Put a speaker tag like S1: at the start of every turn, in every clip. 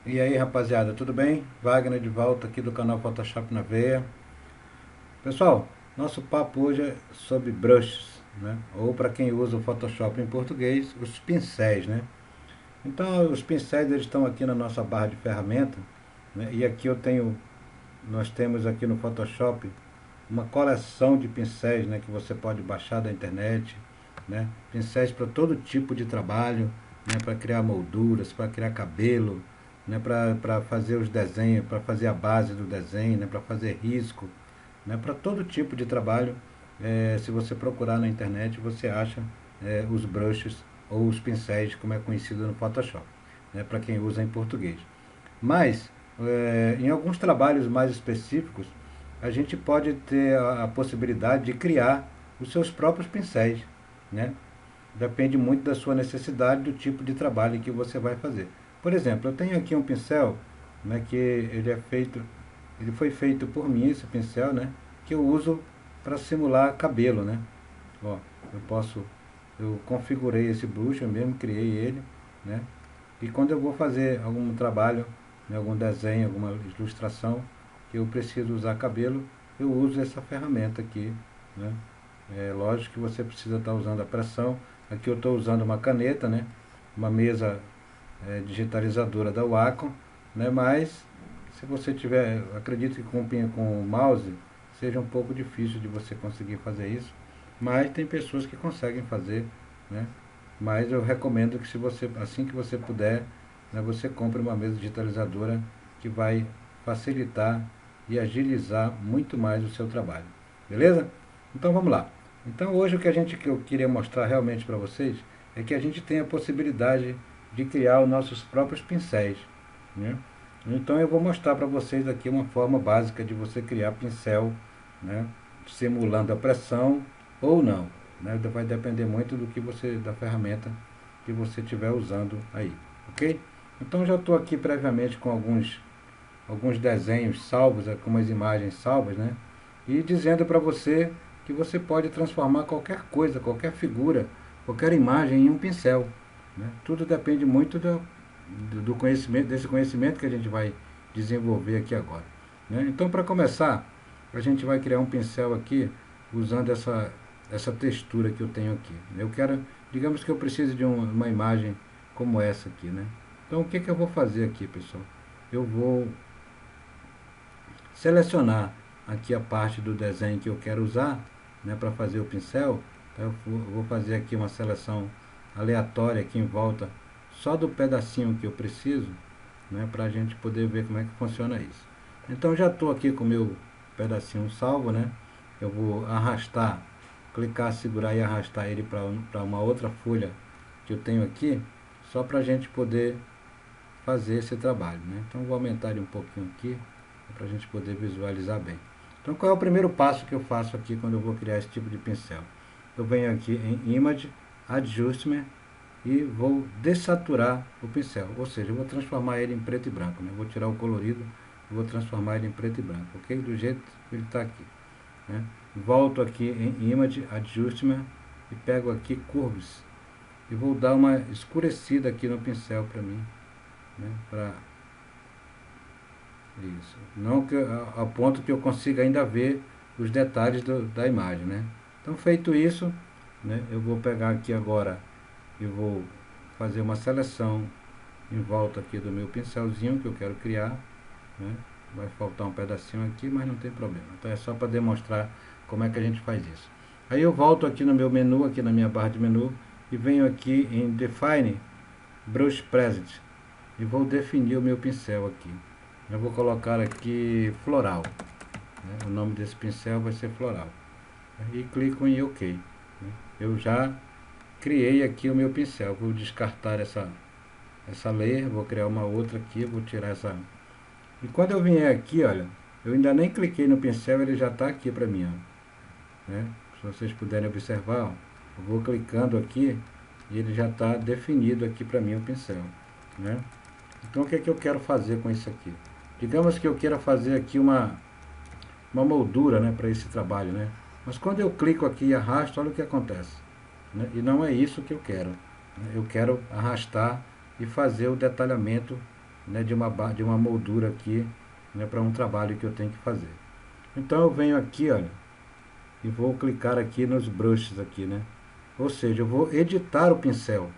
S1: E aí, rapaziada, tudo bem? Wagner de volta aqui do canal Photoshop na Veia. Pessoal, nosso papo hoje é sobre brushes, né? Ou para quem usa o Photoshop em português, os pincéis, né? Então, os pincéis eles estão aqui na nossa barra de ferramenta, né? E aqui nós temos aqui no Photoshop uma coleção de pincéis, né? Que você pode baixar da internet, né? Pincéis para todo tipo de trabalho, né? Para criar molduras, para criar cabelo, né? Para fazer os desenhos, para fazer a base do desenho, né? Para fazer risco, né? Para todo tipo de trabalho. Se você procurar na internet, você acha os brushes ou os pincéis, como é conhecido no Photoshop, né? Para quem usa em português. Mas, em alguns trabalhos mais específicos, a gente pode ter a possibilidade de criar os seus próprios pincéis, né? Depende muito da sua necessidade, do tipo de trabalho que você vai fazer. Por exemplo, eu tenho aqui um pincel, né, que ele foi feito por mim, esse pincel, né, que eu uso para simular cabelo, né. Ó, eu configurei esse brush, eu mesmo criei ele, né, e quando eu vou fazer algum trabalho, né, algum desenho, alguma ilustração, que eu preciso usar cabelo, eu uso essa ferramenta aqui, né. É lógico que você precisa estar usando a pressão. Aqui eu estou usando uma caneta, né? Uma mesa digitalizadora da Wacom, né? Mas se você tiver, acredito que com o mouse seja um pouco difícil de você conseguir fazer isso, mas tem pessoas que conseguem fazer, né? Mas eu recomendo que se você, assim que você puder, né, você compre uma mesa digitalizadora que vai facilitar e agilizar muito mais o seu trabalho. Beleza? Então vamos lá. Então hoje que eu queria mostrar realmente para vocês é que a gente tem a possibilidade de criar os nossos próprios pincéis, né? Então eu vou mostrar para vocês aqui uma forma básica de você criar pincel, né? Simulando a pressão ou não, né? Vai depender muito da ferramenta que você estiver usando aí, ok? Então já estou aqui previamente com alguns desenhos salvos, algumas imagens salvas, né? E dizendo para você que você pode transformar qualquer coisa, qualquer figura, qualquer imagem em um pincel, né? Tudo depende muito do conhecimento, desse conhecimento que a gente vai desenvolver aqui agora, né? Então, para começar, a gente vai criar um pincel aqui usando essa textura que eu tenho aqui. Eu quero, digamos que eu preciso de uma imagem como essa aqui, né? Então, o que eu vou fazer aqui, pessoal? Eu vou selecionar aqui a parte do desenho que eu quero usar, né, para fazer o pincel. Então eu vou fazer aqui uma seleção aleatória aqui em volta, só do pedacinho que eu preciso, né, para a gente poder ver como é que funciona isso. Então já estou aqui com o meu pedacinho salvo, né? Eu vou arrastar, clicar, segurar e arrastar ele para uma outra folha que eu tenho aqui, só para a gente poder fazer esse trabalho, né? Então vou aumentar ele um pouquinho aqui, para a gente poder visualizar bem. Então qual é o primeiro passo que eu faço aqui quando eu vou criar esse tipo de pincel? Eu venho aqui em Image, Adjustment e vou dessaturar o pincel, ou seja, eu vou transformar ele em preto e branco, né? Vou tirar o colorido e vou transformar ele em preto e branco, ok? Do jeito que ele está aqui, né? Volto aqui em Image, Adjustment e pego aqui Curves e vou dar uma escurecida aqui no pincel para mim, né? Para isso. Não que, a ponto que eu consiga ainda ver os detalhes da imagem, né? Então, feito isso, né, eu vou pegar aqui agora e vou fazer uma seleção em volta aqui do meu pincelzinho que eu quero criar, né? Vai faltar um pedacinho aqui, mas não tem problema. Então é só para demonstrar como é que a gente faz isso. Aí eu volto aqui no meu menu, aqui na minha barra de menu, e venho aqui em Define Brush Present e vou definir o meu pincel aqui. Eu vou colocar aqui floral, né? O nome desse pincel vai ser floral. E clico em OK, né? Eu já criei aqui o meu pincel. Vou descartar essa layer, vou criar uma outra aqui, vou tirar essa. E quando eu vier aqui, olha, eu ainda nem cliquei no pincel, ele já está aqui para mim, ó, né? Se vocês puderem observar, ó, eu vou clicando aqui e ele já está definido aqui para mim o pincel, né? Então o que é que eu quero fazer com isso aqui? Digamos que eu queira fazer aqui uma moldura, né, para esse trabalho, né? Mas quando eu clico aqui e arrasto, olha o que acontece, né? E não é isso que eu quero, né? Eu quero arrastar e fazer o detalhamento né, de uma moldura aqui, né, para um trabalho que eu tenho que fazer. Então eu venho aqui, olha, e vou clicar aqui nos brushes aqui, né? Ou seja, eu vou editar o pincel,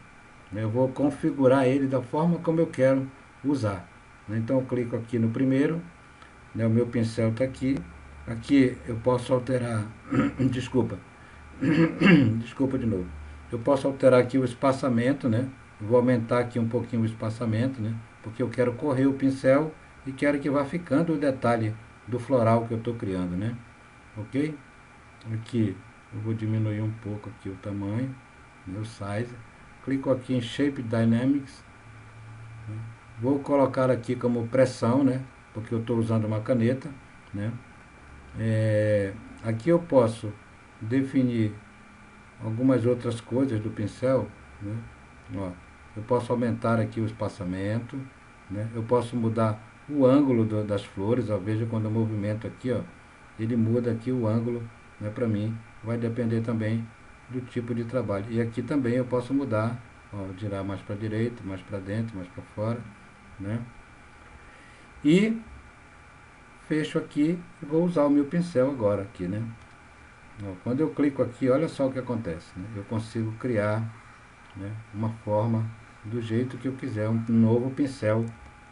S1: né? Eu vou configurar ele da forma como eu quero usar, né? Então eu clico aqui no primeiro, né? O meu pincel está aqui. Aqui eu posso alterar, desculpa, desculpa de novo. Eu posso alterar aqui o espaçamento, né? Eu vou aumentar aqui um pouquinho o espaçamento, né? Porque eu quero correr o pincel e quero que vá ficando o detalhe do floral que eu estou criando, né? Ok? Aqui eu vou diminuir um pouco aqui o tamanho, meu size. Clico aqui em Shape Dynamics, né? Vou colocar aqui como pressão, né? Porque eu estou usando uma caneta, né? Aqui eu posso definir algumas outras coisas do pincel, né? Ó, eu posso aumentar aqui o espaçamento, né? Eu posso mudar o ângulo das flores, ó, veja quando eu movimento aqui, ó, ele muda aqui o ângulo, né, para mim, vai depender também do tipo de trabalho. E aqui também eu posso mudar, ó, girar mais para a direita, mais para dentro, mais para fora, né? E fecho aqui e vou usar o meu pincel agora aqui, né? Ó, quando eu clico aqui, olha só o que acontece, né? Eu consigo criar, né, uma forma do jeito que eu quiser, um novo pincel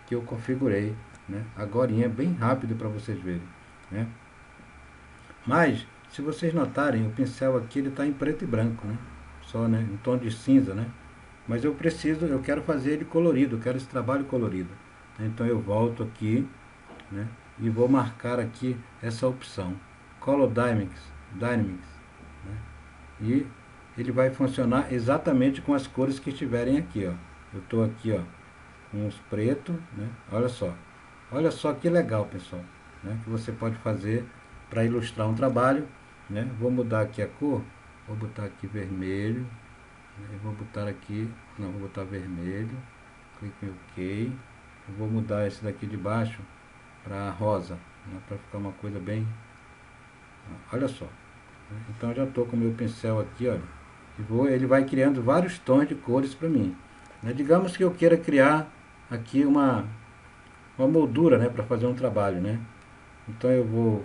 S1: que eu configurei, né? Agorinha, bem rápido para vocês verem, né? Mas, se vocês notarem, o pincel aqui ele está em preto e branco, né? Só, né, em tom de cinza, né? Mas eu quero fazer ele colorido, eu quero esse trabalho colorido. Então eu volto aqui, né, e vou marcar aqui essa opção, Color Dynamics, né? E ele vai funcionar exatamente com as cores que estiverem aqui, ó. Eu estou aqui, ó, com os pretos, né? Olha só que legal, pessoal, né? Que você pode fazer para ilustrar um trabalho, né? Vou mudar aqui a cor, vou botar aqui vermelho, né? Eu vou botar aqui, não, vou botar vermelho, clique em OK, eu vou mudar esse daqui de baixo para rosa, né? Para ficar uma coisa bem, olha só. Então já estou com o meu pincel aqui, olha, e ele vai criando vários tons de cores para mim, né? Digamos que eu queira criar aqui uma moldura, né, para fazer um trabalho, né? Então eu vou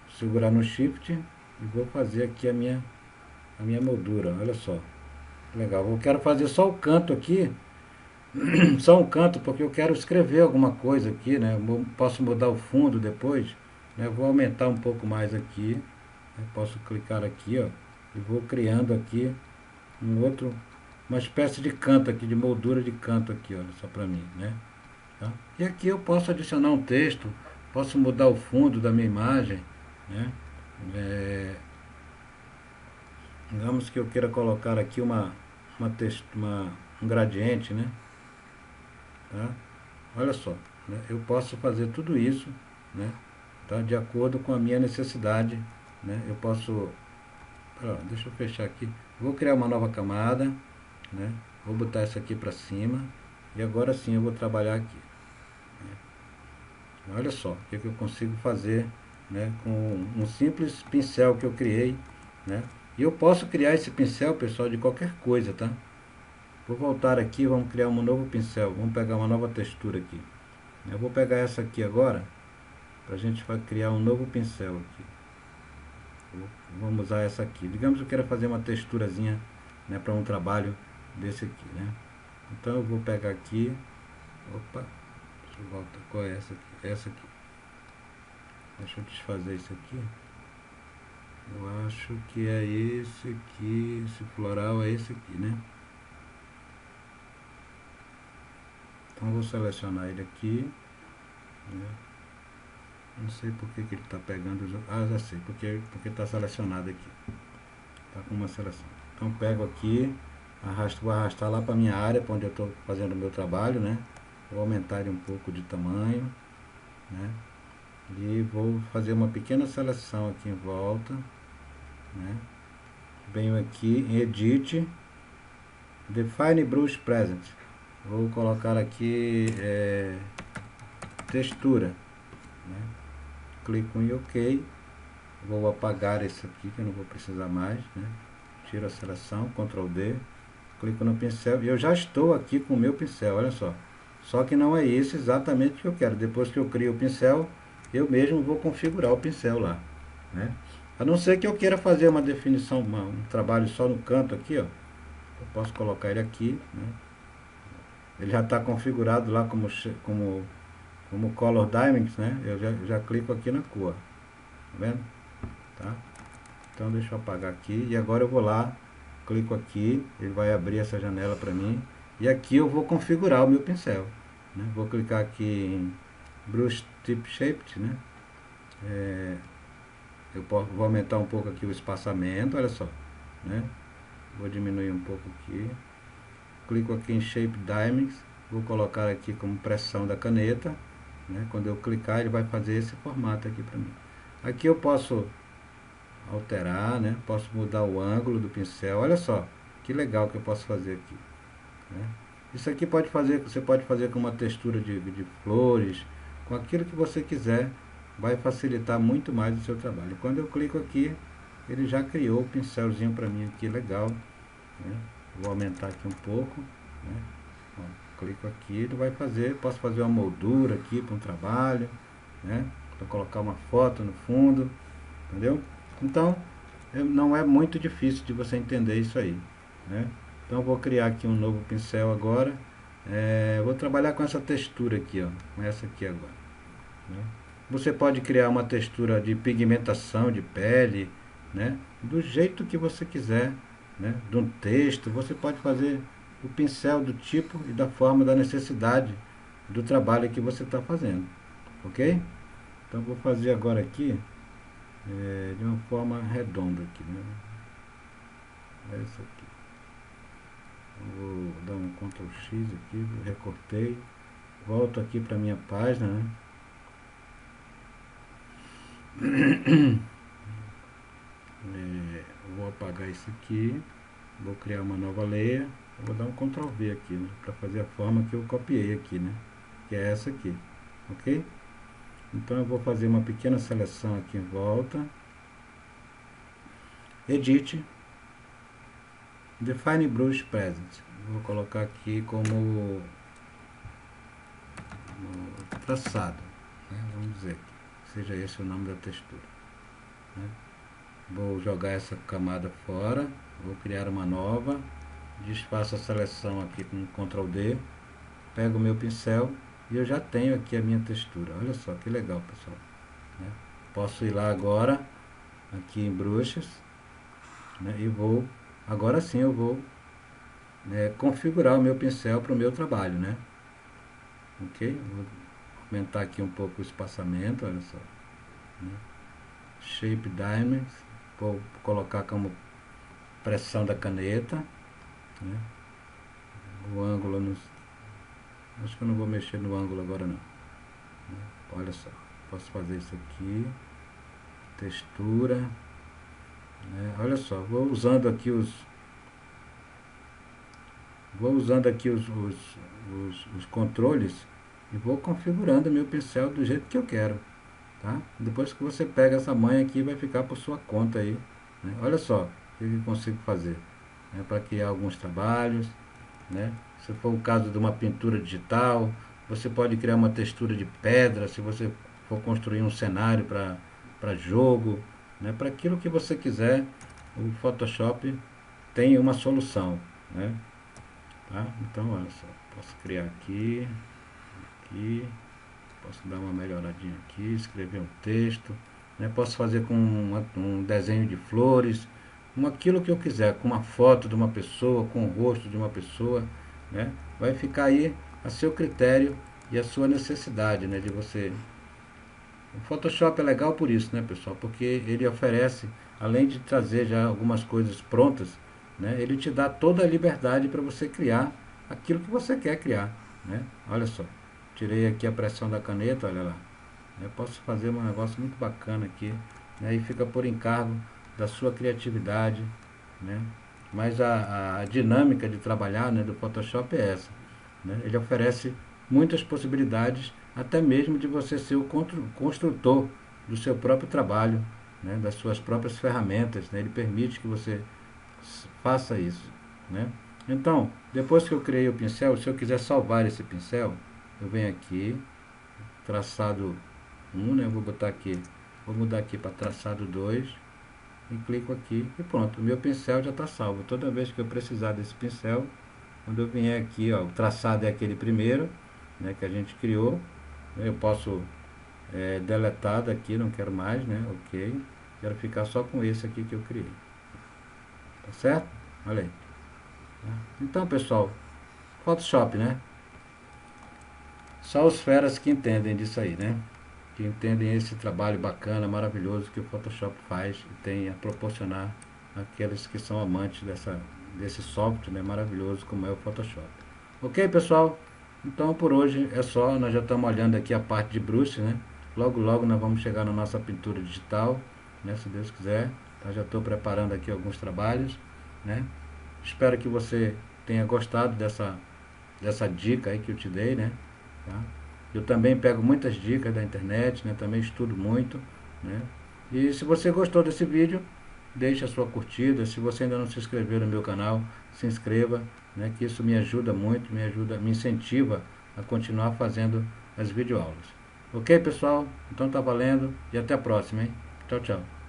S1: segurar no Shift e vou fazer aqui a minha moldura, olha só, legal. Eu quero fazer só o canto aqui, só um canto, porque eu quero escrever alguma coisa aqui, né? Eu posso mudar o fundo depois, né? Eu vou aumentar um pouco mais aqui, né? Posso clicar aqui, ó, e vou criando aqui uma espécie de canto aqui, de moldura de canto aqui, olha só para mim, né? Tá? E aqui eu posso adicionar um texto, posso mudar o fundo da minha imagem, né? Digamos que eu queira colocar aqui um gradiente, né? Tá? Olha só, né? Eu posso fazer tudo isso, né, tá, de acordo com a minha necessidade, né? Eu posso, deixa eu fechar aqui, vou criar uma nova camada, né? Vou botar essa aqui para cima e agora sim eu vou trabalhar aqui, né? Olha só o que eu consigo fazer, né, com um simples pincel que eu criei, né? E eu posso criar esse pincel, pessoal, de qualquer coisa, tá? Vou voltar aqui, vamos criar um novo pincel, vamos pegar uma nova textura aqui. Eu vou pegar essa aqui agora, para a gente criar um novo pincel aqui. Vamos usar essa aqui. Digamos que eu quero fazer uma texturazinha, né, para um trabalho desse aqui, né? Então eu vou pegar aqui, opa, deixa eu voltar, qual é essa aqui? Essa aqui. Deixa eu desfazer isso aqui. Eu acho que é esse aqui, esse floral é esse aqui, né? Então eu vou selecionar ele aqui, né? Não sei por que ele está pegando os... Ah, já sei, porque está selecionado aqui. Está com uma seleção. Então pego aqui, vou arrastar lá para a minha área, para onde eu estou fazendo o meu trabalho, né? Vou aumentar ele um pouco de tamanho, né? E vou fazer uma pequena seleção aqui em volta, né? Venho aqui em Edit, Define Brush Present. Vou colocar aqui textura, né? Clico em OK. Vou apagar esse aqui que eu não vou precisar mais, né? Tiro a seleção, Ctrl D, clico no pincel e eu já estou aqui com o meu pincel, olha só. Só que não é isso exatamente o que eu quero. Depois que eu crio o pincel, eu mesmo vou configurar o pincel lá, né? A não ser que eu queira fazer uma definição, um trabalho só no canto aqui, ó. Eu posso colocar ele aqui, né? Ele já está configurado lá como Color Diamonds, né? Eu já clico aqui na cor, tá vendo? Tá? Então deixa eu apagar aqui, e agora eu vou lá, clico aqui, ele vai abrir essa janela para mim, e aqui eu vou configurar o meu pincel, né? Vou clicar aqui em Brush Tip Shaped, né? Vou aumentar um pouco aqui o espaçamento, olha só, né? Vou diminuir um pouco aqui, clico aqui em Shape Diamonds, vou colocar aqui como pressão da caneta, né? Quando eu clicar ele vai fazer esse formato aqui para mim. Aqui eu posso alterar, né? Posso mudar o ângulo do pincel, olha só, que legal que eu posso fazer aqui, né? Isso aqui você pode fazer com uma textura de flores, com aquilo que você quiser, vai facilitar muito mais o seu trabalho. Quando eu clico aqui, ele já criou o pincelzinho para mim aqui, legal, né? Vou aumentar aqui um pouco, né? Ó, clico aqui, ele vai fazer, posso fazer uma moldura aqui para um trabalho, né? Para colocar uma foto no fundo, entendeu? Então, não é muito difícil de você entender isso aí, né? Então, eu vou criar aqui um novo pincel agora. Vou trabalhar com essa textura aqui, ó, com essa aqui agora, né? Você pode criar uma textura de pigmentação de pele, né? Do jeito que você quiser, né? De um texto, você pode fazer o pincel do tipo e da forma da necessidade do trabalho que você está fazendo, ok? Então, vou fazer agora aqui de uma forma redonda aqui, né? Essa aqui. Vou dar um Ctrl X aqui, recortei, volto aqui para minha página, né? Vou apagar isso aqui, vou criar uma nova layer, vou dar um Ctrl V aqui, né? Para fazer a forma que eu copiei aqui, né? Que é essa aqui, ok? Então eu vou fazer uma pequena seleção aqui em volta, Edit, Define Brush Present, vou colocar aqui como traçado, né? Vamos dizer que seja esse o nome da textura, né? Vou jogar essa camada fora, vou criar uma nova, desfaço a seleção aqui com Ctrl D, pego o meu pincel e eu já tenho aqui a minha textura. Olha só que legal, pessoal, né? Posso ir lá agora, aqui em Brushes, né? E agora sim eu vou configurar o meu pincel para o meu trabalho, né? Ok? Vou aumentar aqui um pouco o espaçamento, olha só, né? Shape Diamonds, vou colocar como pressão da caneta, né? O ângulo, acho que eu não vou mexer no ângulo agora não, né? Olha só, posso fazer isso aqui, textura, né? Olha só, vou usando aqui os controles e vou configurando meu pincel do jeito que eu quero, tá? Depois que você pega essa manha aqui, vai ficar por sua conta aí, né? Olha só o que eu consigo fazer, né, para criar alguns trabalhos, né? Se for o caso de uma pintura digital, você pode criar uma textura de pedra, se você for construir um cenário para jogo, né? Para aquilo que você quiser, o Photoshop tem uma solução, né? Tá? Então, olha só, posso criar aqui, posso dar uma melhoradinha aqui, escrever um texto, né? Posso fazer com um desenho de flores, com aquilo que eu quiser, com uma foto de uma pessoa, com o rosto de uma pessoa, né? Vai ficar aí a seu critério e a sua necessidade, né? De você. O Photoshop é legal por isso, né, pessoal? Porque ele oferece, além de trazer já algumas coisas prontas, né? Ele te dá toda a liberdade para você criar aquilo que você quer criar, né? Olha só, tirei aqui a pressão da caneta, olha lá. Eu posso fazer um negócio muito bacana aqui, né? E fica por encargo da sua criatividade, né? Mas a dinâmica de trabalhar, né, do Photoshop é essa, né? Ele oferece muitas possibilidades, até mesmo de você ser o construtor do seu próprio trabalho, né? Das suas próprias ferramentas, né? Ele permite que você faça isso, né? Então, depois que eu criei o pincel, se eu quiser salvar esse pincel, eu venho aqui, traçado 1, né? Eu vou botar aqui, vou mudar aqui para traçado 2 e clico aqui e pronto, o meu pincel já está salvo. Toda vez que eu precisar desse pincel, quando eu vier aqui, ó, o traçado é aquele primeiro, né, que a gente criou, eu posso deletar daqui, não quero mais, né? Ok, quero ficar só com esse aqui que eu criei, tá certo? Olha aí. Então, pessoal, Photoshop, né? Só os feras que entendem disso aí, né? Que entendem esse trabalho bacana, maravilhoso que o Photoshop faz e tem a proporcionar àqueles que são amantes desse software, né, maravilhoso como é o Photoshop. Ok, pessoal? Então, por hoje é só. Nós já estamos olhando aqui a parte de brush, né? Logo, logo nós vamos chegar na nossa pintura digital, né? Se Deus quiser. Tá? Já estou preparando aqui alguns trabalhos, né? Espero que você tenha gostado dessa dica aí que eu te dei, né? Tá? Eu também pego muitas dicas da internet, né? Também estudo muito, né? E se você gostou desse vídeo, deixe a sua curtida. Se você ainda não se inscreveu no meu canal, se inscreva, né? Que isso me ajuda muito, me incentiva a continuar fazendo as videoaulas. Ok, pessoal? Então tá valendo e até a próxima, hein? Tchau, tchau.